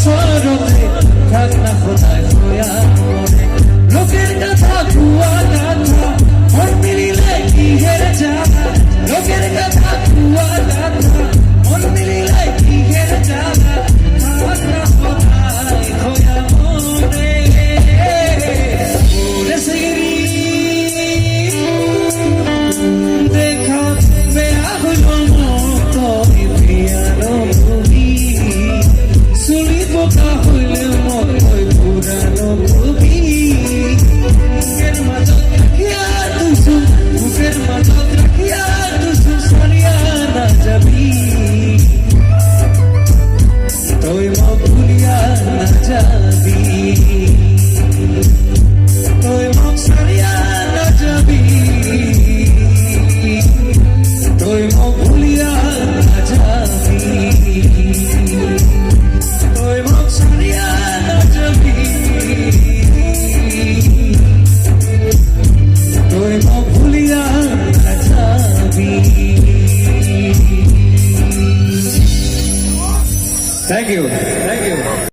সরতে থাক না খোদায় খোয়া মনে লোকের কথা কুয়া গাথা মন মিলিলে কি হেরে যাবা লোকের কথা কুয়া গাথা মন মিলিলে কি হেরে যাবা থাক না খোদায় খোয়া মনে ওরে সিরি দেখা বেয়া হইল মতো পিয়ানো তুমি সুলি পোকা হইলে মতই পুরানো তুমি বুকের মাঝত রাখিয়া তুসু বুকের মাঝত রাখিয়া তুসু সারিয়া না যাবি তুই মা ভুলিয়া না যাবি তুই মা সারিয়া না যাবি তুই মা ভুলিয়া না যাবি তুই মা সারিয়া না যাবি তুই মা ভুলিয়া না যাবি Thank you.